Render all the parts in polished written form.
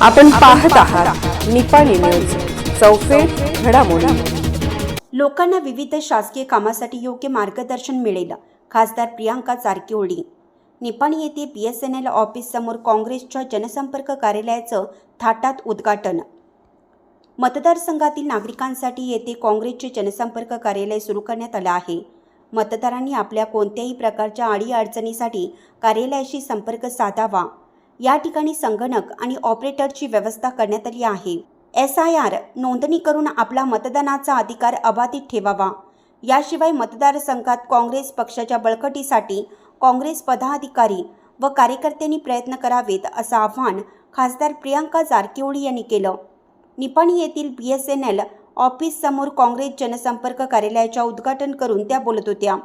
आपण पाहत आहात निपाणी न्यूज, चौफेर घडामोडी। लोकांना विविध शासकीय कामासाठी योग्य मार्गदर्शन मिळेल। खासदार प्रियांका जारकिहोळी। निपाणी येथे BSNL ऑफिस समोर काँग्रेसच्या जनसंपर्क कार्यालयाचं थाटात उद्घाटन। मतदारसंघातील नागरिकांसाठी येथे काँग्रेसचे जनसंपर्क कार्यालय सुरू करण्यात आलं आहे। मतदारांनी आपल्या कोणत्याही प्रकारच्या अडीअडचणीसाठी कार्यालयाशी संपर्क साधावा। या ठिकाणी संगणक आणि ऑपरेटरची व्यवस्था करण्यात आली आहे। SIR नोंदणी करून आपला मतदानाचा अधिकार अबाधित ठेवावा। याशिवाय मतदारसंघात काँग्रेस पक्षाच्या बळकटीसाठी काँग्रेस पदाधिकारी व कार्यकर्त्यांनी प्रयत्न करावेत असं आवाहन खासदार प्रियांका जारकिहोळी यांनी केलं। निपाणी येथील BSNL ऑफिस समोर काँग्रेस जनसंपर्क कार्यालयाचे उद्घाटन करून त्या बोलत होत्या।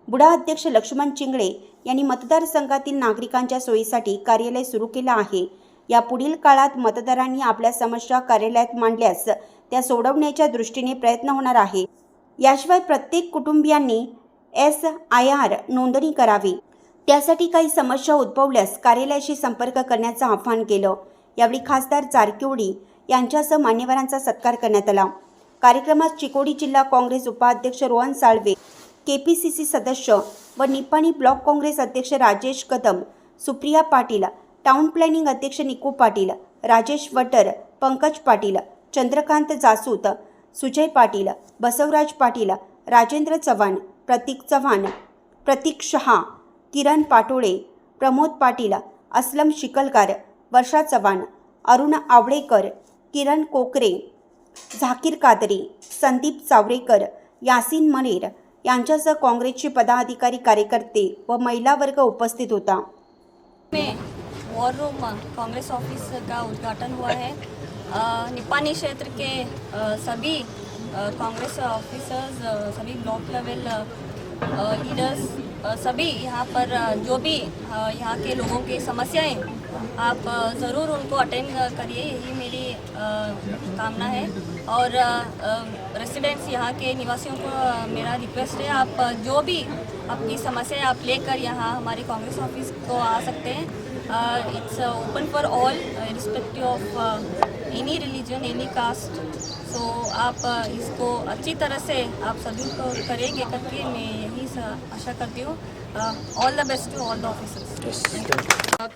बुडा अध्यक्ष लक्ष्मण चिंगळे यांनी मतदारसंघातील नागरिकांच्या सोयीसाठी कार्यालय सुरू केलं आहे। या पुढील काळात मतदारांनी आपल्या समस्या कार्यालयात मांडल्यास त्या सोडवण्याच्या दृष्टीने प्रयत्न होणार आहे। याशिवाय प्रत्येक कुटुंबियांनी SIR नोंदणी करावी। त्यासाठी काही समस्या उद्भवल्यास कार्यालयाशी संपर्क करण्याचं आवाहन केलं। यावेळी खासदार जारकिहोळी यांच्यासह मान्यवरांचा सत्कार करण्यात आला। कार्यक्रमात चिकोडी जिल्हा काँग्रेस उपाध्यक्ष रोहन साळवे, KPCC सदस्य व निपाणी ब्लॉक काँग्रेस अध्यक्ष राजेश कदम, सुप्रिया पाटील, टाउन प्लॅनिंग अध्यक्ष निकू पाटील, राजेश वटर, पंकज पाटील, चंद्रकांत जासूत, सुजय पाटील, बसवराज पाटील, राजेंद्र चव्हाण, प्रतीक चव्हाण, प्रतीक शहा, किरण पाटोळे, प्रमोद पाटील, असलम शिकलकर, वर्षा चव्हाण, अरुण आवडेकर, किरण कोकरे, झाकीर कादरी, संदीप चावरेकर, यासीन मनेर यांच्यासह काँग्रेसचे पदाधिकारी, कार्यकर्ते व महिला वर्ग उपस्थित होता। वॉर रूम कांग्रेस ऑफिस का उद्घाटन हुआ है। निपानी क्षेत्र के सभी कांग्रेस ऑफिसर्स, सभी ब्लॉक लेवल लीडर्स, सभी यहाँ पर जो भी यहाँ के लोगों की समस्याएं, आप ज़रूर उनको अटेंड करिए, यही मेरी कामना है। और रेसिडेंट्स, यहाँ के निवासियों को मेरा रिक्वेस्ट है, आप जो भी अपनी समस्याएं आप लेकर यहाँ हमारे कांग्रेस ऑफिस को आ सकते हैं। It's open for all respective of any religion, any caste. सो आप इसको अच्छी तरह से आप सभी को करेंगे करके मैं यही आशा करती हूँ। All the best to all the officers.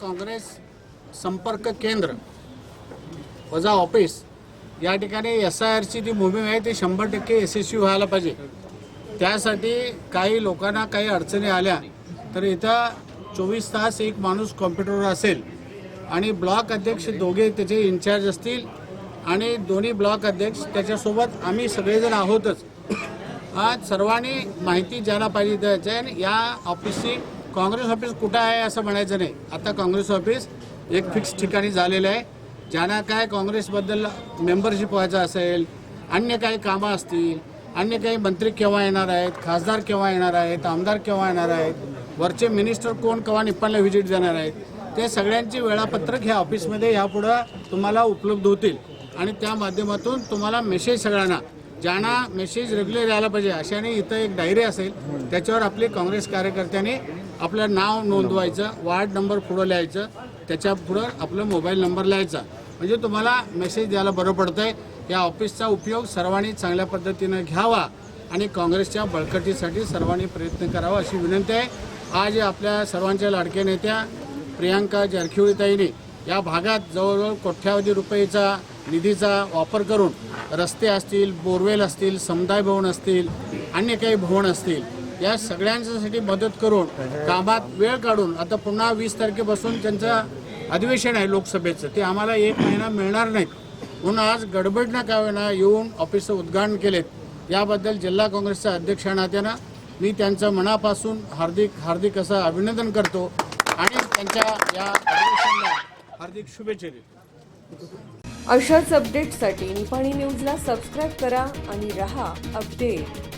Congress संपर्क केंद्र वजा ऑफिस या ठिकाणी SIRची जी मोहीम आहे ती 100% यशस्वी व्हायला पाहिजे। त्यासाठी काही लोकांना काही अडचणी आल्या तर इथं 24 तास एक माणूस कॉम्प्युटरवर असेल आणि ब्लॉक अध्यक्ष दोघे त्याचे इन्चार्ज असतील आणि दोन्ही ब्लॉक अध्यक्ष त्याच्यासोबत आम्ही सगळेजण आहोतच। आज सर्वांनी माहिती ज्याला पाहिजे द्यायचं आहे। आणि या ऑफिसची काँग्रेस ऑफिस कुठं आहे असं म्हणायचं नाही। आता काँग्रेस ऑफिस एक फिक्स ठिकाणी झालेलं आहे। ज्यांना काय काँग्रेसबद्दल मेंबरशिप व्हायचं असेल, अन्य काही कामं असतील, अन्य काही मंत्री केव्हा येणार आहेत, खासदार केव्हा येणार आहेत, आमदार केव्हा येणार आहेत, वरचे मिनिस्टर कोण केव्हा निपाणला व्हिजिट देणार आहेत, ते सगळ्यांची वेळापत्रक ह्या ऑफिसमध्ये यापुढं तुम्हाला उपलब्ध होतील। आणि त्या माध्यमातून तुम्हाला मेसेज सगळ्यांना ज्यांना मेसेज रेग्युलर यायला पाहिजे अशाने इथं एक डायरी असेल, त्याच्यावर आपले काँग्रेस कार्यकर्त्यांनी आपलं नाव नोंदवायचं, वार्ड नंबर पुढं लिहायचं, त्याच्या पुढं आपलं मोबाईल नंबर लिहायचा, म्हणजे तुम्हाला मेसेज द्यायला बरं पडतं आहे। या ऑफिसचा उपयोग सर्वांनी चांगल्या पद्धतीनं घ्यावा आणि काँग्रेसच्या बळकटीसाठी सर्वांनी प्रयत्न करावा अशी विनंती आहे। आज आपल्या सर्वांच्या लाडक्या नेत्या प्रियांका जारकिहोळीताईंनी या भागात जवळजवळ कोट्यावधी रुपयेचा निधीचा वापर करून रस्ते असतील, बोरवेल असतील, समुदाय भवन असतील, अन्य काही भवन असतील, या सगळ्यांच्यासाठी मदत करून कामात वेळ काढून आता पुन्हा 20 तारखेपासून त्यांचं अधिवेशन आहे लोकसभेचं, ते आम्हाला 1 महिना मिळणार नाहीत म्हणून आज गडबडनं का होईना येऊन ऑफिसचं उद्घाटन केलेत। याबद्दल जिल्हा काँग्रेसच्या अध्यक्ष नात्यानं मी त्यांचं मनापासून हार्दिक असं अभिनंदन करतो आणि त्यांच्या या अधिवेशनाला हार्दिक शुभेच्छा देतो। अशाच अपडेट्ससाठी निपाणी न्यूजला सबस्क्राईब करा आणि रहा अपडेट।